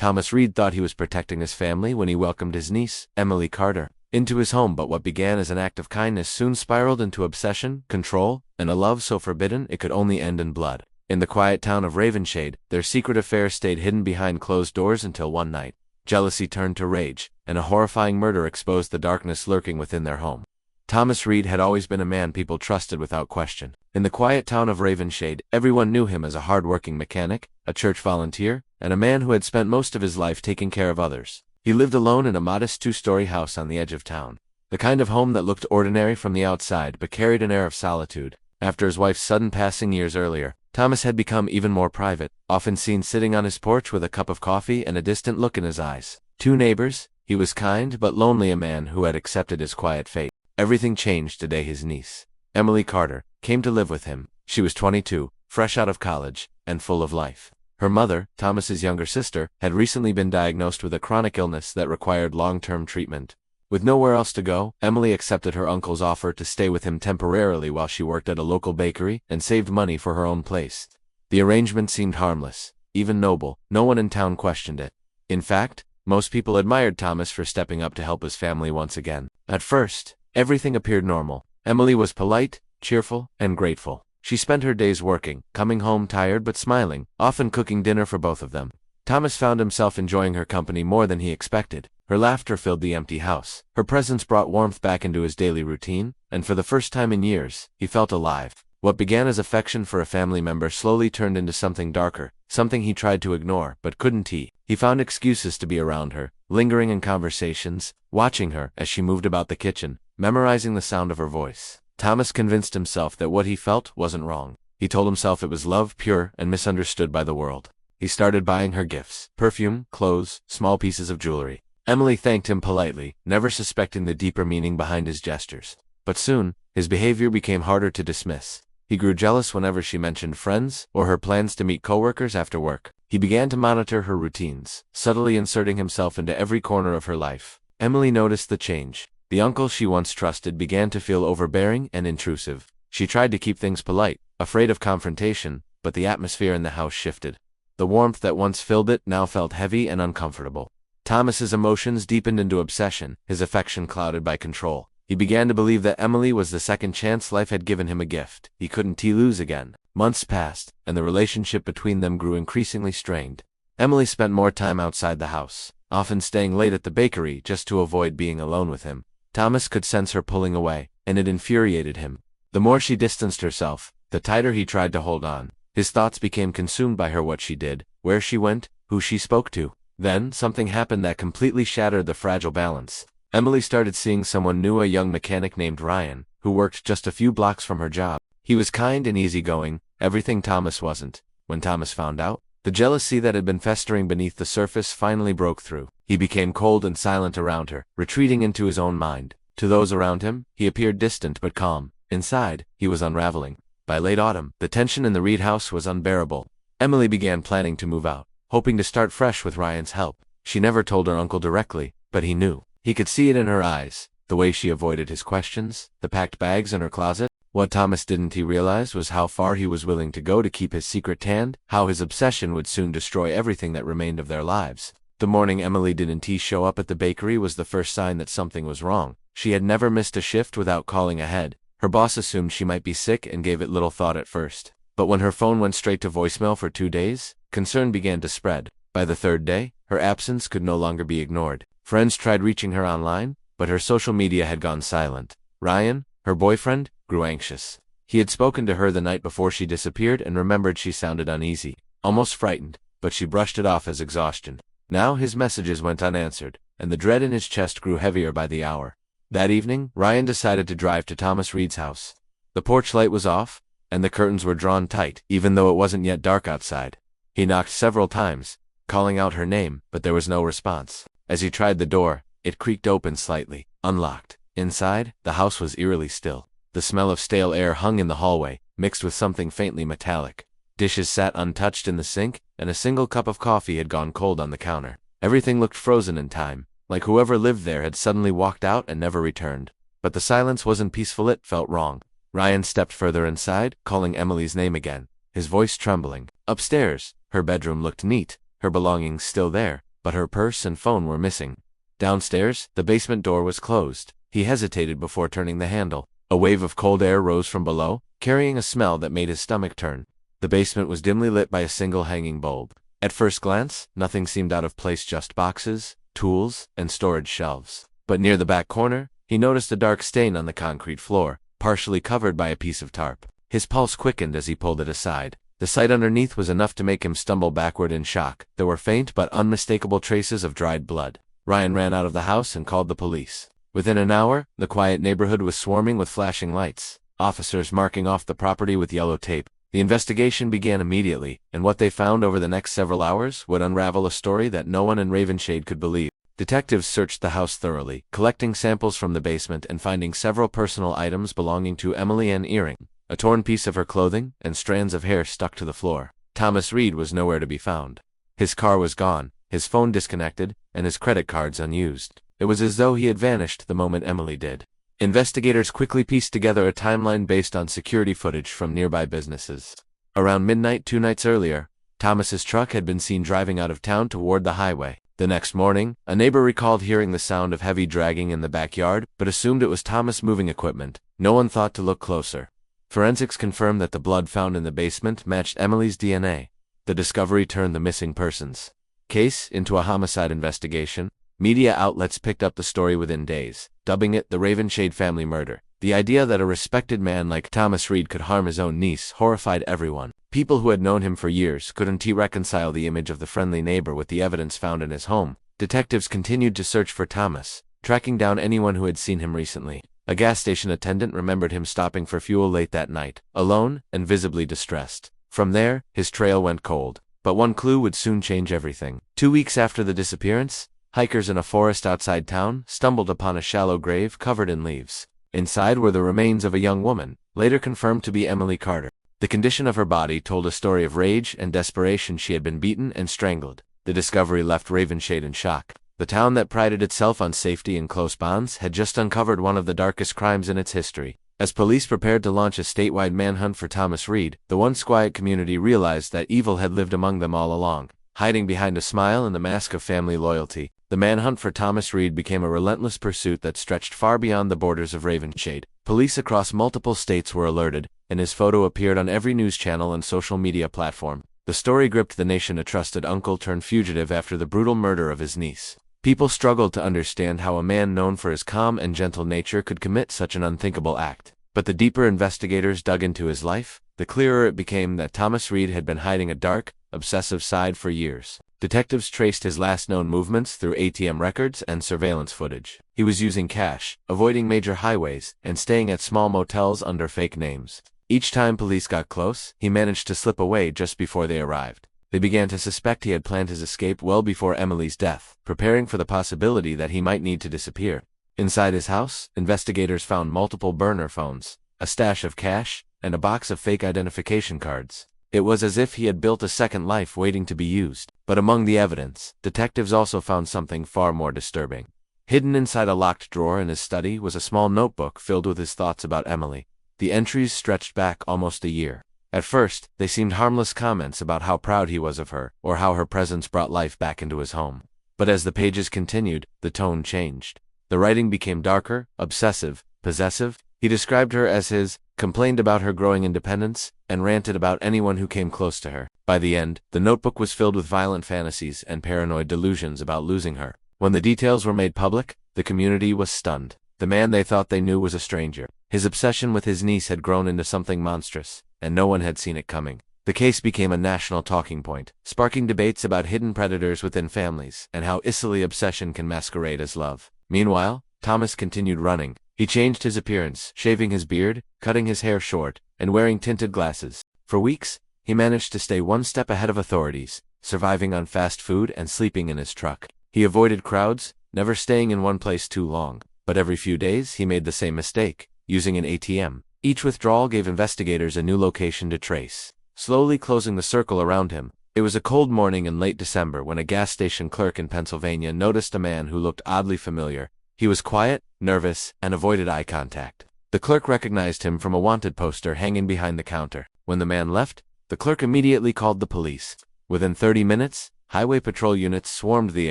Thomas Reed thought he was protecting his family when he welcomed his niece, Emily Carter, into his home, but what began as an act of kindness soon spiraled into obsession, control, and a love so forbidden it could only end in blood. In the quiet town of Ravenshade, their secret affair stayed hidden behind closed doors until one night, jealousy turned to rage, and a horrifying murder exposed the darkness lurking within their home. Thomas Reed had always been a man people trusted without question. In the quiet town of Ravenshade, everyone knew him as a hard-working mechanic, a church volunteer, and a man who had spent most of his life taking care of others. He lived alone in a modest two-story house on the edge of town, the kind of home that looked ordinary from the outside but carried an air of solitude. After his wife's sudden passing years earlier, Thomas had become even more private, often seen sitting on his porch with a cup of coffee and a distant look in his eyes. To neighbors, he was kind but lonely, a man who had accepted his quiet fate. Everything changed the day his niece, Emily Carter, came to live with him. She was 22, fresh out of college, and full of life. Her mother, Thomas's younger sister, had recently been diagnosed with a chronic illness that required long-term treatment. With nowhere else to go, Emily accepted her uncle's offer to stay with him temporarily while she worked at a local bakery and saved money for her own place. The arrangement seemed harmless, even noble. No one in town questioned it. In fact, most people admired Thomas for stepping up to help his family once again. At first, everything appeared normal. Emily was polite, cheerful, and grateful. She spent her days working, coming home tired but smiling, often cooking dinner for both of them. Thomas found himself enjoying her company more than he expected. Her laughter filled the empty house. Her presence brought warmth back into his daily routine, and for the first time in years, he felt alive. What began as affection for a family member slowly turned into something darker, something he tried to ignore, but couldn't. He found excuses to be around her, lingering in conversations, watching her as she moved about the kitchen, memorizing the sound of her voice. Thomas convinced himself that what he felt wasn't wrong. He told himself it was love, pure and misunderstood by the world. He started buying her gifts, perfume, clothes, small pieces of jewelry. Emily thanked him politely, never suspecting the deeper meaning behind his gestures. But soon, his behavior became harder to dismiss. He grew jealous whenever she mentioned friends or her plans to meet coworkers after work. He began to monitor her routines, subtly inserting himself into every corner of her life. Emily noticed the change. The uncle she once trusted began to feel overbearing and intrusive. She tried to keep things polite, afraid of confrontation, but the atmosphere in the house shifted. The warmth that once filled it now felt heavy and uncomfortable. Thomas's emotions deepened into obsession, his affection clouded by control. He began to believe that Emily was the second chance life had given him, a gift he couldn't lose again. Months passed, and the relationship between them grew increasingly strained. Emily spent more time outside the house, often staying late at the bakery just to avoid being alone with him. Thomas could sense her pulling away, and it infuriated him. The more she distanced herself, the tighter he tried to hold on. His thoughts became consumed by her, what she did, where she went, who she spoke to. Then, something happened that completely shattered the fragile balance. Emily started seeing someone new, a young mechanic named Ryan, who worked just a few blocks from her job. He was kind and easygoing, everything Thomas wasn't. When Thomas found out, the jealousy that had been festering beneath the surface finally broke through. He became cold and silent around her, retreating into his own mind. To those around him, he appeared distant but calm. Inside, he was unraveling. By late autumn, the tension in the Reed house was unbearable. Emily began planning to move out, hoping to start fresh with Ryan's help. She never told her uncle directly, but he knew. He could see it in her eyes, the way she avoided his questions, the packed bags in her closet. What Thomas didn't realize was how far he was willing to go to keep his secret tanned, how his obsession would soon destroy everything that remained of their lives. The morning Emily didn't show up at the bakery was the first sign that something was wrong. She had never missed a shift without calling ahead. Her boss assumed she might be sick and gave it little thought at first. But when her phone went straight to voicemail for 2 days, concern began to spread. By the third day, her absence could no longer be ignored. Friends tried reaching her online, but her social media had gone silent. Ryan, her boyfriend, grew anxious. He had spoken to her the night before she disappeared and remembered she sounded uneasy, almost frightened, but she brushed it off as exhaustion. Now his messages went unanswered, and the dread in his chest grew heavier by the hour. That evening, Ryan decided to drive to Thomas Reed's house. The porch light was off, and the curtains were drawn tight, even though it wasn't yet dark outside. He knocked several times, calling out her name, but there was no response. As he tried the door, it creaked open slightly, unlocked. Inside, the house was eerily still. The smell of stale air hung in the hallway, mixed with something faintly metallic. Dishes sat untouched in the sink, and a single cup of coffee had gone cold on the counter. Everything looked frozen in time, like whoever lived there had suddenly walked out and never returned. But the silence wasn't peaceful, it felt wrong. Ryan stepped further inside, calling Emily's name again, his voice trembling. Upstairs, her bedroom looked neat, her belongings still there, but her purse and phone were missing. Downstairs, the basement door was closed. He hesitated before turning the handle. A wave of cold air rose from below, carrying a smell that made his stomach turn. The basement was dimly lit by a single hanging bulb. At first glance, nothing seemed out of place, just boxes, tools, and storage shelves. But near the back corner, he noticed a dark stain on the concrete floor, partially covered by a piece of tarp. His pulse quickened as he pulled it aside. The sight underneath was enough to make him stumble backward in shock. There were faint but unmistakable traces of dried blood. Ryan ran out of the house and called the police. Within an hour, the quiet neighborhood was swarming with flashing lights, officers marking off the property with yellow tape. The investigation began immediately, and what they found over the next several hours would unravel a story that no one in Ravenshade could believe. Detectives searched the house thoroughly, collecting samples from the basement and finding several personal items belonging to Emily Ann Earing, a torn piece of her clothing, and strands of hair stuck to the floor. Thomas Reed was nowhere to be found. His car was gone, his phone disconnected, and his credit cards unused. It was as though he had vanished the moment Emily did. Investigators quickly pieced together a timeline based on security footage from nearby businesses. Around midnight 2 nights earlier, Thomas's truck had been seen driving out of town toward the highway. The next morning, a neighbor recalled hearing the sound of heavy dragging in the backyard, but assumed it was Thomas moving equipment. No one thought to look closer. Forensics confirmed that the blood found in the basement matched Emily's DNA. The discovery turned the missing persons case into a homicide investigation. Media outlets picked up the story within days, dubbing it the Ravenshade family murder. The idea that a respected man like Thomas Reed could harm his own niece horrified everyone. People who had known him for years couldn't reconcile the image of the friendly neighbor with the evidence found in his home. Detectives continued to search for Thomas, tracking down anyone who had seen him recently. A gas station attendant remembered him stopping for fuel late that night, alone and visibly distressed. From there, his trail went cold. But one clue would soon change everything. 2 weeks after the disappearance, hikers in a forest outside town stumbled upon a shallow grave covered in leaves. Inside were the remains of a young woman, later confirmed to be Emily Carter. The condition of her body told a story of rage and desperation. She had been beaten and strangled. The discovery left Ravenshade in shock. The town that prided itself on safety and close bonds had just uncovered one of the darkest crimes in its history. As police prepared to launch a statewide manhunt for Thomas Reed, the once quiet community realized that evil had lived among them all along. Hiding behind a smile and the mask of family loyalty, the manhunt for Thomas Reed became a relentless pursuit that stretched far beyond the borders of Ravenshade. Police across multiple states were alerted, and his photo appeared on every news channel and social media platform. The story gripped the nation. A trusted uncle turned fugitive after the brutal murder of his niece. People struggled to understand how a man known for his calm and gentle nature could commit such an unthinkable act. But the deeper investigators dug into his life, the clearer it became that Thomas Reed had been hiding a dark, obsessive side for years. Detectives traced his last known movements through ATM records and surveillance footage. He was using cash, avoiding major highways, and staying at small motels under fake names. Each time police got close, he managed to slip away just before they arrived. They began to suspect he had planned his escape well before Emily's death, preparing for the possibility that he might need to disappear. Inside his house, investigators found multiple burner phones, a stash of cash, and a box of fake identification cards. It was as if he had built a second life waiting to be used. But among the evidence, detectives also found something far more disturbing. Hidden inside a locked drawer in his study was a small notebook filled with his thoughts about Emily. The entries stretched back almost a year. At first, they seemed harmless comments about how proud he was of her, or how her presence brought life back into his home. But as the pages continued, the tone changed. The writing became darker, obsessive, possessive. He described her as his, complained about her growing independence, and ranted about anyone who came close to her. By the end, the notebook was filled with violent fantasies and paranoid delusions about losing her. When the details were made public, the community was stunned. The man they thought they knew was a stranger. His obsession with his niece had grown into something monstrous, and no one had seen it coming. The case became a national talking point, sparking debates about hidden predators within families and how easily obsession can masquerade as love. Meanwhile, Thomas continued running. He changed his appearance, shaving his beard, cutting his hair short, and wearing tinted glasses. For weeks, he managed to stay one step ahead of authorities, surviving on fast food and sleeping in his truck. He avoided crowds, never staying in one place too long. But every few days he made the same mistake, using an ATM. Each withdrawal gave investigators a new location to trace, slowly closing the circle around him. It was a cold morning in late December when a gas station clerk in Pennsylvania noticed a man who looked oddly familiar. He was quiet, nervous, and avoided eye contact. The clerk recognized him from a wanted poster hanging behind the counter. When the man left, the clerk immediately called the police. Within 30 minutes, Highway patrol units swarmed the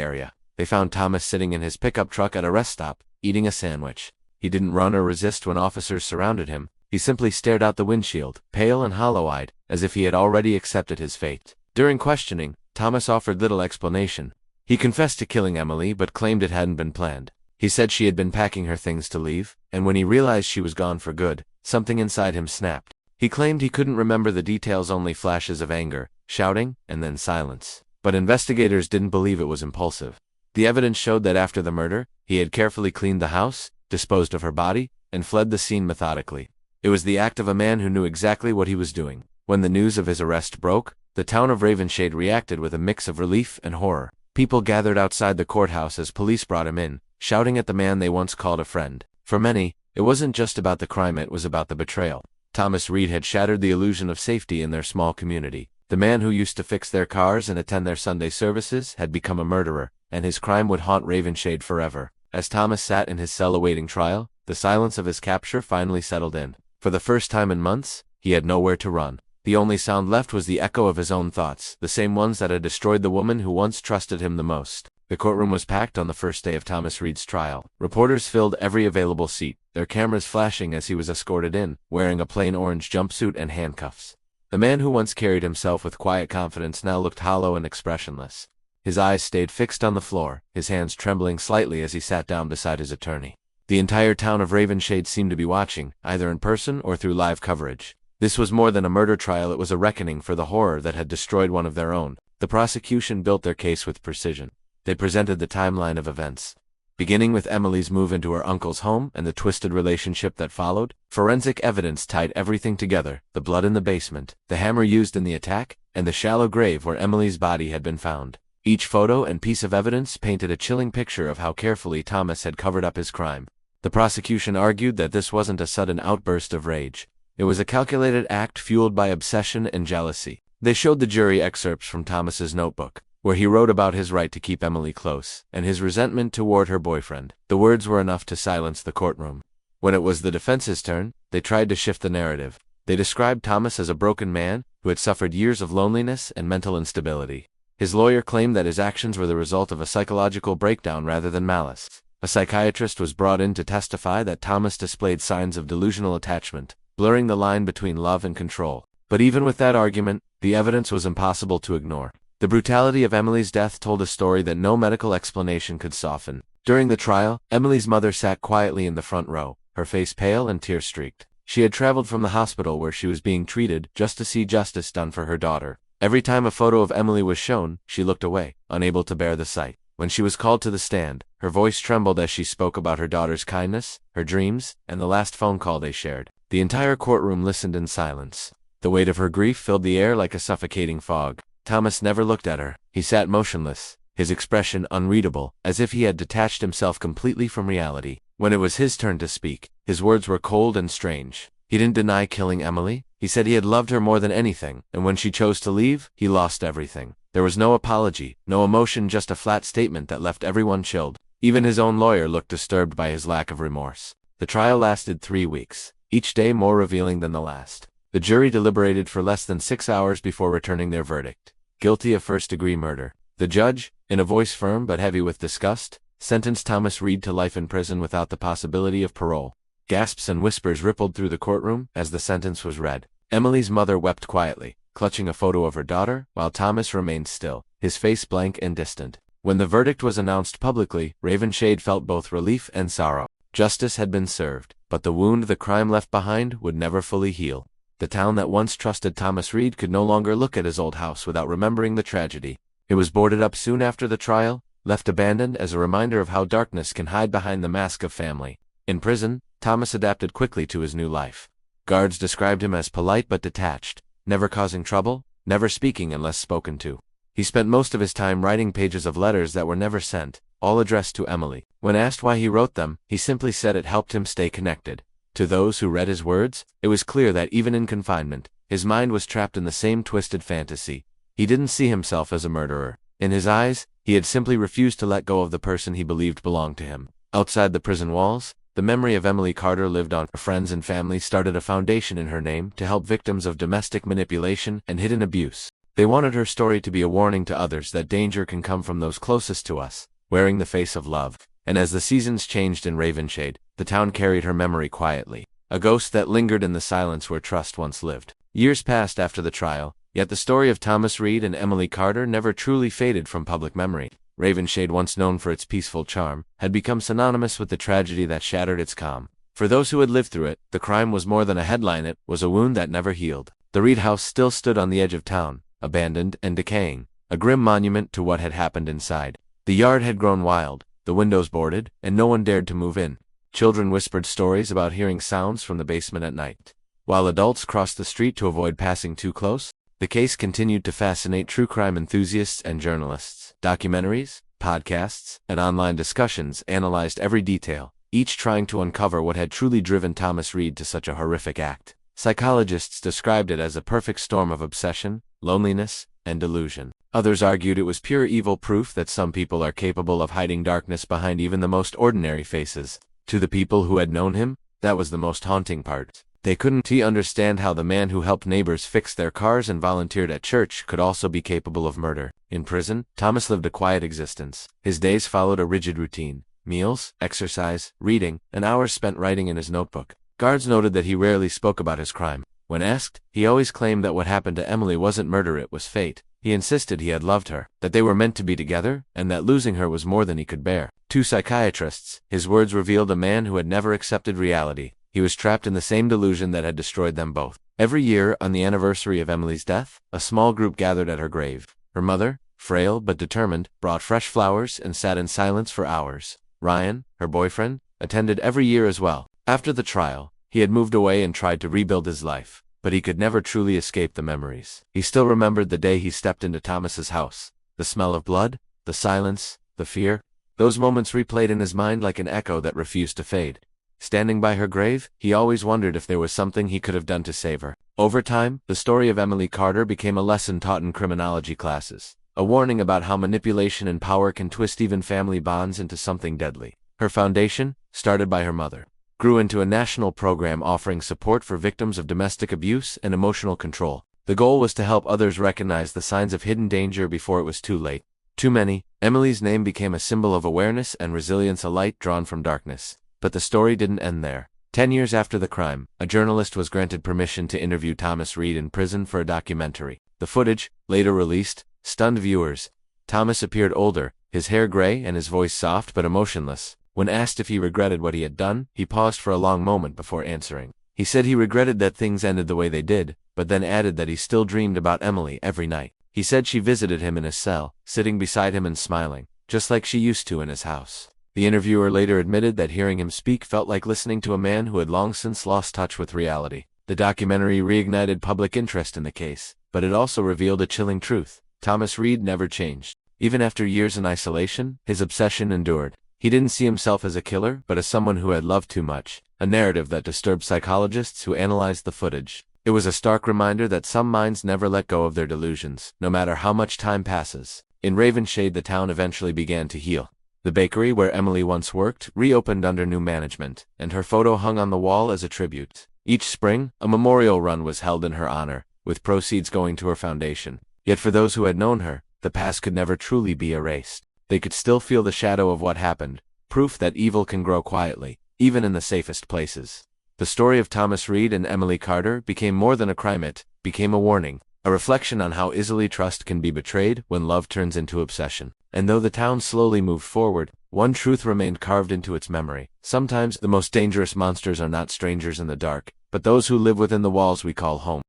area. They found Thomas sitting in his pickup truck at a rest stop, eating a sandwich. He didn't run or resist when officers surrounded him. He simply stared out the windshield, pale and hollow-eyed, as if he had already accepted his fate. During questioning, Thomas offered little explanation. He confessed to killing Emily but claimed it hadn't been planned. He said she had been packing her things to leave, and when he realized she was gone for good, something inside him snapped. He claimed he couldn't remember the details, only flashes of anger, shouting, and then silence. But investigators didn't believe it was impulsive. The evidence showed that after the murder, he had carefully cleaned the house, disposed of her body, and fled the scene methodically. It was the act of a man who knew exactly what he was doing. When the news of his arrest broke, the town of Ravenshade reacted with a mix of relief and horror. People gathered outside the courthouse as police brought him in, shouting at the man they once called a friend. For many, it wasn't just about the crime, it was about the betrayal. Thomas Reed had shattered the illusion of safety in their small community. The man who used to fix their cars and attend their Sunday services had become a murderer, and his crime would haunt Ravenshade forever. As Thomas sat in his cell awaiting trial, the silence of his capture finally settled in. For the first time in months, he had nowhere to run. The only sound left was the echo of his own thoughts, the same ones that had destroyed the woman who once trusted him the most. The courtroom was packed on the first day of Thomas Reed's trial. Reporters filled every available seat, their cameras flashing as he was escorted in, wearing a plain orange jumpsuit and handcuffs. The man who once carried himself with quiet confidence now looked hollow and expressionless. His eyes stayed fixed on the floor, his hands trembling slightly as he sat down beside his attorney. The entire town of Ravenshade seemed to be watching, either in person or through live coverage. This was more than a murder trial, it was a reckoning for the horror that had destroyed one of their own. The prosecution built their case with precision. They presented the timeline of events. Beginning with Emily's move into her uncle's home and the twisted relationship that followed, forensic evidence tied everything together: the blood in the basement, the hammer used in the attack, and the shallow grave where Emily's body had been found. Each photo and piece of evidence painted a chilling picture of how carefully Thomas had covered up his crime. The prosecution argued that this wasn't a sudden outburst of rage. It was a calculated act fueled by obsession and jealousy. They showed the jury excerpts from Thomas's notebook, where he wrote about his right to keep Emily close, and his resentment toward her boyfriend. The words were enough to silence the courtroom. When it was the defense's turn, they tried to shift the narrative. They described Thomas as a broken man who had suffered years of loneliness and mental instability. His lawyer claimed that his actions were the result of a psychological breakdown rather than malice. A psychiatrist was brought in to testify that Thomas displayed signs of delusional attachment, blurring the line between love and control. But even with that argument, the evidence was impossible to ignore. The brutality of Emily's death told a story that no medical explanation could soften. During the trial, Emily's mother sat quietly in the front row, her face pale and tear-streaked. She had traveled from the hospital where she was being treated just to see justice done for her daughter. Every time a photo of Emily was shown, she looked away, unable to bear the sight. When she was called to the stand, her voice trembled as she spoke about her daughter's kindness, her dreams, and the last phone call they shared. The entire courtroom listened in silence. The weight of her grief filled the air like a suffocating fog. Thomas never looked at her. He sat motionless, his expression unreadable, as if he had detached himself completely from reality. When it was his turn to speak, his words were cold and strange. He didn't deny killing Emily. He said he had loved her more than anything, and when she chose to leave, he lost everything. There was no apology, no emotion, just a flat statement that left everyone chilled. Even his own lawyer looked disturbed by his lack of remorse. The trial lasted 3 weeks, each day more revealing than the last. The jury deliberated for less than 6 hours before returning their verdict: guilty of first-degree murder. The judge, in a voice firm but heavy with disgust, sentenced Thomas Reed to life in prison without the possibility of parole. Gasps and whispers rippled through the courtroom as the sentence was read. Emily's mother wept quietly, clutching a photo of her daughter, while Thomas remained still, his face blank and distant. When the verdict was announced publicly, Ravenshade felt both relief and sorrow. Justice had been served, but the wound the crime left behind would never fully heal. The town that once trusted Thomas Reed could no longer look at his old house without remembering the tragedy. It was boarded up soon after the trial, left abandoned as a reminder of how darkness can hide behind the mask of family. In prison, Thomas adapted quickly to his new life. Guards described him as polite but detached, never causing trouble, never speaking unless spoken to. He spent most of his time writing pages of letters that were never sent, all addressed to Emily. When asked why he wrote them, he simply said it helped him stay connected. To those who read his words, it was clear that even in confinement, his mind was trapped in the same twisted fantasy. He didn't see himself as a murderer. In his eyes, he had simply refused to let go of the person he believed belonged to him. Outside the prison walls, the memory of Emily Carter lived on. Her friends and family started a foundation in her name to help victims of domestic manipulation and hidden abuse. They wanted her story to be a warning to others that danger can come from those closest to us, wearing the face of love. And as the seasons changed in Ravenshade, the town carried her memory quietly, a ghost that lingered in the silence where trust once lived. Years passed after the trial, yet the story of Thomas Reed and Emily Carter never truly faded from public memory. Ravenshade, once known for its peaceful charm, had become synonymous with the tragedy that shattered its calm. For those who had lived through it, the crime was more than a headline, it was a wound that never healed. The Reed house still stood on the edge of town, abandoned and decaying, a grim monument to what had happened inside. The yard had grown wild, the windows boarded, and no one dared to move in. Children whispered stories about hearing sounds from the basement at night, while adults crossed the street to avoid passing too close. The case continued to fascinate true crime enthusiasts and journalists. Documentaries, podcasts, and online discussions analyzed every detail, each trying to uncover what had truly driven Thomas Reed to such a horrific act. Psychologists described it as a perfect storm of obsession, loneliness, and delusion. Others argued it was pure evil, proof that some people are capable of hiding darkness behind even the most ordinary faces. To the people who had known him, that was the most haunting part. They couldn't understand how the man who helped neighbors fix their cars and volunteered at church could also be capable of murder. In prison, Thomas lived a quiet existence. His days followed a rigid routine: meals, exercise, reading, and hours spent writing in his notebook. Guards noted that he rarely spoke about his crime. When asked, he always claimed that what happened to Emily wasn't murder, it was fate. He insisted he had loved her, that they were meant to be together, and that losing her was more than he could bear. To psychiatrists, his words revealed a man who had never accepted reality. He was trapped in the same delusion that had destroyed them both. Every year, on the anniversary of Emily's death, a small group gathered at her grave. Her mother, frail but determined, brought fresh flowers and sat in silence for hours. Ryan, her boyfriend, attended every year as well. After the trial, he had moved away and tried to rebuild his life, but he could never truly escape the memories. He still remembered the day he stepped into Thomas's house. The smell of blood, the silence, the fear. Those moments replayed in his mind like an echo that refused to fade. Standing by her grave, he always wondered if there was something he could have done to save her. Over time, the story of Emily Carter became a lesson taught in criminology classes, a warning about how manipulation and power can twist even family bonds into something deadly. Her foundation, started by her mother, grew into a national program offering support for victims of domestic abuse and emotional control. The goal was to help others recognize the signs of hidden danger before it was too late. Too many, Emily's name became a symbol of awareness and resilience, a light drawn from darkness. But the story didn't end there. 10 years after the crime, a journalist was granted permission to interview Thomas Reed in prison for a documentary. The footage, later released, stunned viewers. Thomas appeared older, his hair gray and his voice soft but emotionless. When asked if he regretted what he had done, he paused for a long moment before answering. He said he regretted that things ended the way they did, but then added that he still dreamed about Emily every night. He said she visited him in his cell, sitting beside him and smiling, just like she used to in his house. The interviewer later admitted that hearing him speak felt like listening to a man who had long since lost touch with reality. The documentary reignited public interest in the case, but it also revealed a chilling truth. Thomas Reed never changed. Even after years in isolation, his obsession endured. He didn't see himself as a killer, but as someone who had loved too much, a narrative that disturbed psychologists who analyzed the footage. It was a stark reminder that some minds never let go of their delusions, no matter how much time passes. In Ravenshade, the town eventually began to heal. The bakery where Emily once worked reopened under new management, and her photo hung on the wall as a tribute. Each spring, a memorial run was held in her honor, with proceeds going to her foundation. Yet for those who had known her, the past could never truly be erased. They could still feel the shadow of what happened, proof that evil can grow quietly, even in the safest places. The story of Thomas Reed and Emily Carter became more than a crime, it became a warning, a reflection on how easily trust can be betrayed when love turns into obsession. And though the town slowly moved forward, one truth remained carved into its memory. Sometimes the most dangerous monsters are not strangers in the dark, but those who live within the walls we call home.